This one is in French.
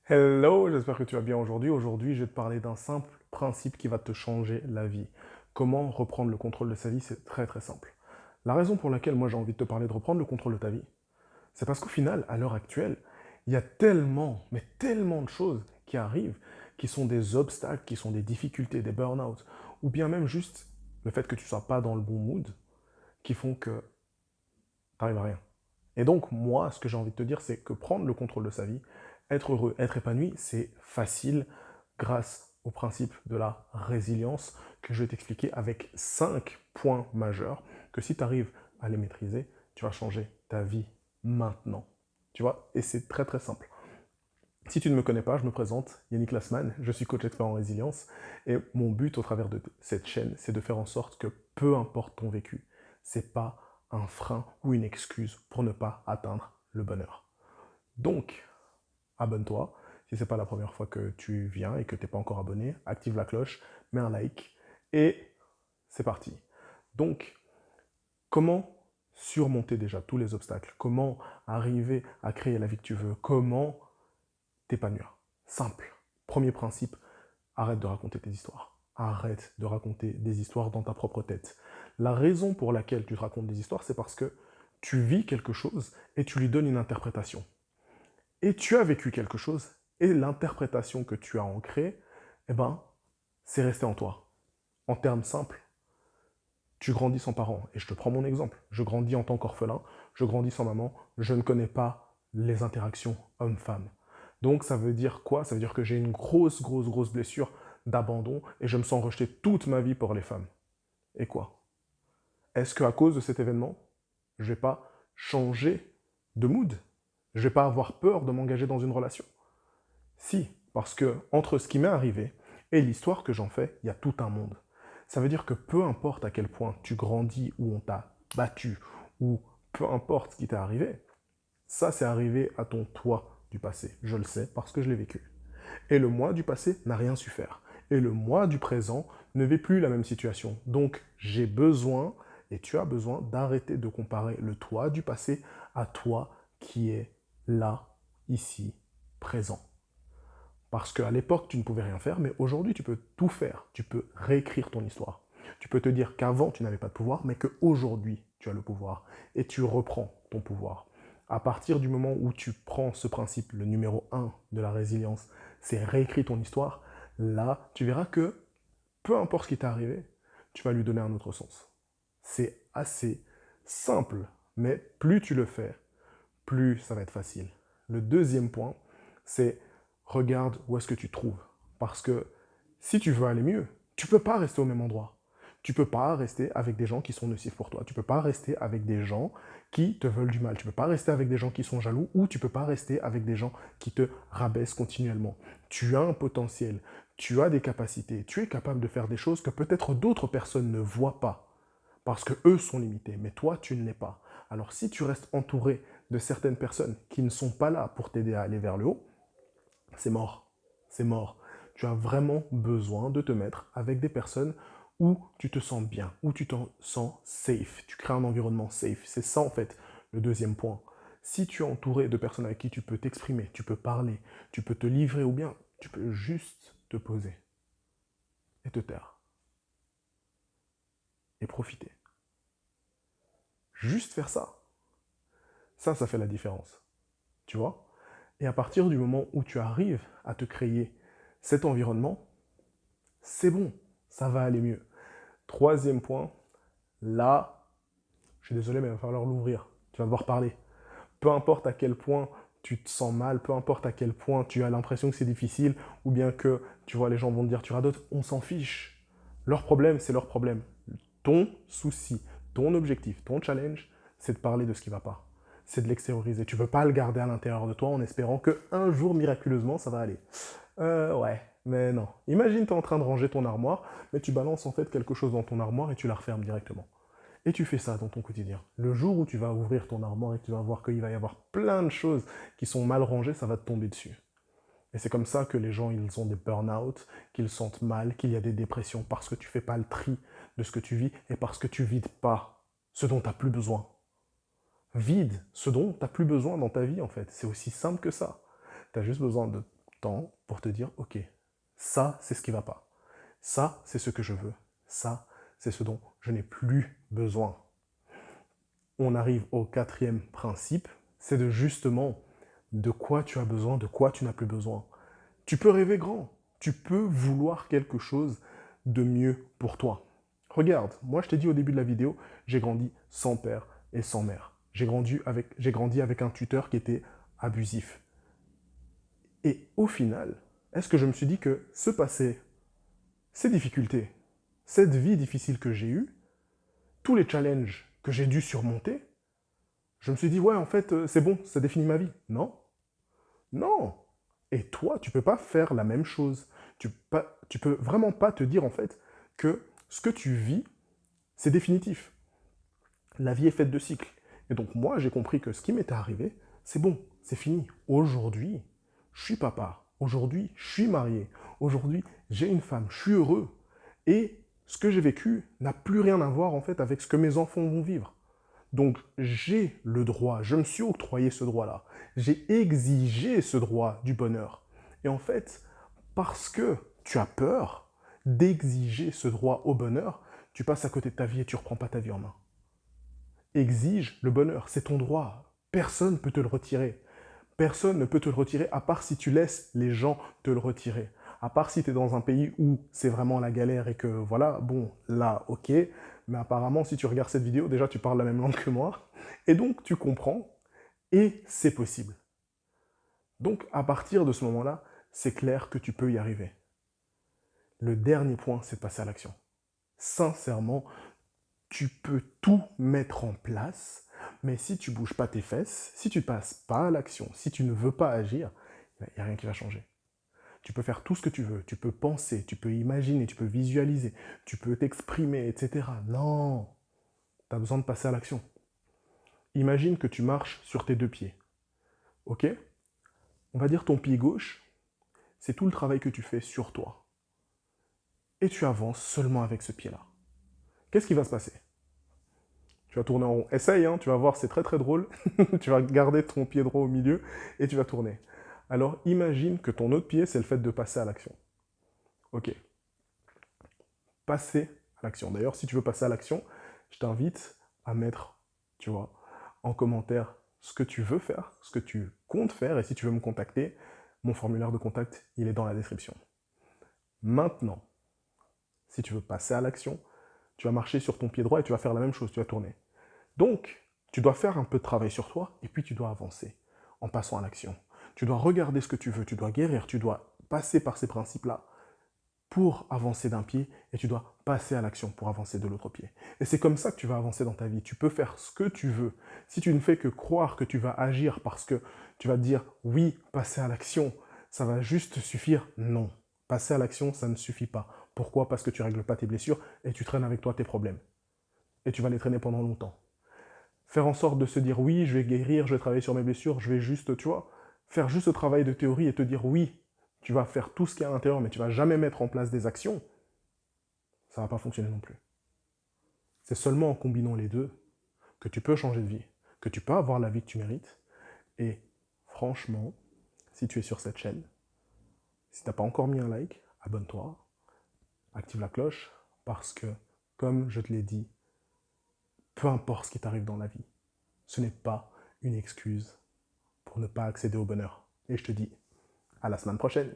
Hello, j'espère que tu vas bien aujourd'hui. Aujourd'hui, je vais te parler d'un simple principe qui va te changer la vie. Comment reprendre le contrôle de sa vie, c'est très très simple. La raison pour laquelle moi j'ai envie de te parler de reprendre le contrôle de ta vie, c'est parce qu'au final, à l'heure actuelle, il y a tellement, mais tellement de choses qui arrivent, qui sont des obstacles, qui sont des difficultés, des burn-out, ou bien même juste le fait que tu ne sois pas dans le bon mood, qui font que tu n'arrives à rien. Et donc, moi, ce que j'ai envie de te dire, c'est que prendre le contrôle de sa vie, être heureux, être épanoui, c'est facile grâce au principe de la résilience que je vais t'expliquer avec 5 points majeurs que si tu arrives à les maîtriser, tu vas changer ta vie maintenant. Tu vois. Et c'est très très simple. Si tu ne me connais pas, je me présente, Yannick Lassman, je suis coach expert en résilience et mon but au travers de cette chaîne, c'est de faire en sorte que peu importe ton vécu, c'est pas un frein ou une excuse pour ne pas atteindre le bonheur. Donc, abonne-toi. Si ce n'est pas la première fois que tu viens et que tu n'es pas encore abonné, active la cloche, mets un like et c'est parti. Donc, comment surmonter déjà tous les obstacles? Comment arriver à créer la vie que tu veux? Comment t'épanouir? Simple. Premier principe, arrête de raconter tes histoires. Arrête de raconter des histoires dans ta propre tête. La raison pour laquelle tu te racontes des histoires, c'est parce que tu vis quelque chose et tu lui donnes une interprétation. Et tu as vécu quelque chose et l'interprétation que tu as ancrée, eh ben, c'est resté en toi. En termes simples, tu grandis sans parents. Et je te prends mon exemple. Je grandis en tant qu'orphelin, je grandis sans maman, je ne connais pas les interactions homme-femme. Donc ça veut dire quoi? Ça veut dire que j'ai une grosse blessure d'abandon et je me sens rejeté toute ma vie pour les femmes. Et quoi? Est-ce qu'à cause de cet événement, je ne vais pas changer de mood? Je ne vais pas avoir peur de m'engager dans une relation? Si, parce que entre ce qui m'est arrivé et l'histoire que j'en fais, il y a tout un monde. Ça veut dire que peu importe à quel point tu grandis ou on t'a battu, ou peu importe ce qui t'est arrivé, ça c'est arrivé à ton toi du passé. Je le sais parce que je l'ai vécu. Et le moi du passé n'a rien su faire. Et le moi du présent ne vit plus la même situation. Donc j'ai besoin, et tu as besoin, d'arrêter de comparer le toi du passé à toi qui est là, ici, présent. Parce qu'à l'époque, tu ne pouvais rien faire, mais aujourd'hui, tu peux tout faire. Tu peux réécrire ton histoire. Tu peux te dire qu'avant, tu n'avais pas de pouvoir, mais qu'aujourd'hui, tu as le pouvoir. Et tu reprends ton pouvoir. À partir du moment où tu prends ce principe, le numéro un de la résilience, c'est réécrire ton histoire, là, tu verras que peu importe ce qui t'est arrivé, tu vas lui donner un autre sens. C'est assez simple, mais plus tu le fais, plus ça va être facile. Le deuxième point, c'est regarde où est-ce que tu te trouves. Parce que si tu veux aller mieux, tu ne peux pas rester au même endroit. Tu ne peux pas rester avec des gens qui sont nocifs pour toi. Tu ne peux pas rester avec des gens qui te veulent du mal. Tu ne peux pas rester avec des gens qui sont jaloux ou tu ne peux pas rester avec des gens qui te rabaissent continuellement. Tu as un potentiel, tu as des capacités, tu es capable de faire des choses que peut-être d'autres personnes ne voient pas parce que eux sont limités, mais toi, tu ne l'es pas. Alors si tu restes entouré de certaines personnes qui ne sont pas là pour t'aider à aller vers le haut, c'est mort. C'est mort. Tu as vraiment besoin de te mettre avec des personnes où tu te sens bien, où tu te sens safe. Tu crées un environnement safe. C'est ça en fait le deuxième point. Si tu es entouré de personnes avec qui tu peux t'exprimer, tu peux parler, tu peux te livrer ou bien tu peux juste te poser et te taire et profiter. Juste faire ça. Ça fait la différence. Tu vois? Et à partir du moment où tu arrives à te créer cet environnement, c'est bon, ça va aller mieux. Troisième point, là, je suis désolé, mais il va falloir l'ouvrir. Tu vas devoir parler. Peu importe à quel point tu te sens mal, peu importe à quel point tu as l'impression que c'est difficile, ou bien que, tu vois, les gens vont te dire tu radotes, on s'en fiche. Leur problème, c'est leur problème. Ton souci, ton objectif, ton challenge, c'est de parler de ce qui ne va pas. C'est de l'extérioriser. Tu ne peux pas le garder à l'intérieur de toi en espérant qu'un jour, miraculeusement, ça va aller. Ouais, mais non. Imagine, tu es en train de ranger ton armoire, mais tu balances en fait quelque chose dans ton armoire et tu la refermes directement. Et tu fais ça dans ton quotidien. Le jour où tu vas ouvrir ton armoire et que tu vas voir qu'il va y avoir plein de choses qui sont mal rangées, ça va te tomber dessus. Et c'est comme ça que les gens, ils ont des burn-out, qu'ils sentent mal, qu'il y a des dépressions, parce que tu ne fais pas le tri de ce que tu vis et parce que tu vides pas ce dont tu n'as plus besoin. Vide ce dont tu n'as plus besoin dans ta vie, en fait. C'est aussi simple que ça. Tu as juste besoin de temps pour te dire, ok, ça, c'est ce qui ne va pas. Ça, c'est ce que je veux. Ça, c'est ce dont je n'ai plus besoin. On arrive au quatrième principe, c'est de justement de quoi tu as besoin, de quoi tu n'as plus besoin. Tu peux rêver grand, tu peux vouloir quelque chose de mieux pour toi. Regarde, moi je t'ai dit au début de la vidéo, j'ai grandi sans père et sans mère. J'ai grandi avec un tuteur qui était abusif. Et au final, est-ce que je me suis dit que ce passé, ces difficultés, cette vie difficile que j'ai eue, tous les challenges que j'ai dû surmonter, je me suis dit, ouais, en fait, c'est bon, ça définit ma vie. Non. Non. Et toi, tu peux pas faire la même chose. Tu peux vraiment pas te dire, en fait, que ce que tu vis, c'est définitif. La vie est faite de cycles. Et donc, moi, j'ai compris que ce qui m'était arrivé, c'est bon, c'est fini. Aujourd'hui, je suis papa. Aujourd'hui, je suis marié. Aujourd'hui, j'ai une femme. Je suis heureux. Et ce que j'ai vécu n'a plus rien à voir, en fait, avec ce que mes enfants vont vivre. Donc, j'ai le droit, je me suis octroyé ce droit-là. J'ai exigé ce droit du bonheur. Et en fait, parce que tu as peur d'exiger ce droit au bonheur, tu passes à côté de ta vie et tu ne reprends pas ta vie en main. Exige le bonheur, c'est ton droit. Personne ne peut te le retirer. Personne ne peut te le retirer à part si tu laisses les gens te le retirer. À part si tu es dans un pays où c'est vraiment la galère et que voilà, bon, là, ok. Mais apparemment, si tu regardes cette vidéo, déjà tu parles la même langue que moi. Et donc tu comprends et c'est possible. Donc à partir de ce moment-là, c'est clair que tu peux y arriver. Le dernier point, c'est de passer à l'action. Sincèrement, tu peux tout mettre en place, mais si tu ne bouges pas tes fesses, si tu ne passes pas à l'action, si tu ne veux pas agir, il n'y a rien qui va changer. Tu peux faire tout ce que tu veux, tu peux penser, tu peux imaginer, tu peux visualiser, tu peux t'exprimer, etc. Non, tu as besoin de passer à l'action. Imagine que tu marches sur tes deux pieds. Ok? On va dire ton pied gauche, c'est tout le travail que tu fais sur toi. Et tu avances seulement avec ce pied-là. Qu'est-ce qui va se passer? Tu vas tourner en rond. Essaye, hein, tu vas voir, c'est très très drôle. Tu vas garder ton pied droit au milieu et tu vas tourner. Alors imagine que ton autre pied, c'est le fait de passer à l'action. Ok. Passer à l'action. D'ailleurs, si tu veux passer à l'action, je t'invite à mettre, tu vois, en commentaire ce que tu veux faire, ce que tu comptes faire, et si tu veux me contacter, mon formulaire de contact, il est dans la description. Maintenant, si tu veux passer à l'action, tu vas marcher sur ton pied droit et tu vas faire la même chose, tu vas tourner. Donc, tu dois faire un peu de travail sur toi et puis tu dois avancer en passant à l'action. Tu dois regarder ce que tu veux, tu dois guérir, tu dois passer par ces principes-là pour avancer d'un pied et tu dois passer à l'action pour avancer de l'autre pied. Et c'est comme ça que tu vas avancer dans ta vie. Tu peux faire ce que tu veux. Si tu ne fais que croire que tu vas agir parce que tu vas te dire oui, passer à l'action, ça va juste suffire, non. Passer à l'action, ça ne suffit pas. Pourquoi? Parce que tu ne règles pas tes blessures et tu traînes avec toi tes problèmes. Et tu vas les traîner pendant longtemps. Faire en sorte de se dire oui, je vais guérir, je vais travailler sur mes blessures, je vais juste, tu vois, faire juste ce travail de théorie et te dire oui, tu vas faire tout ce qu'il y a à l'intérieur, mais tu vas jamais mettre en place des actions, ça va pas fonctionner non plus. C'est seulement en combinant les deux que tu peux changer de vie, que tu peux avoir la vie que tu mérites. Et franchement, si tu es sur cette chaîne, si tu n'as pas encore mis un like, abonne-toi, active la cloche, parce que, comme je te l'ai dit, peu importe ce qui t'arrive dans la vie, ce n'est pas une excuse pour ne pas accéder au bonheur. Et je te dis à la semaine prochaine.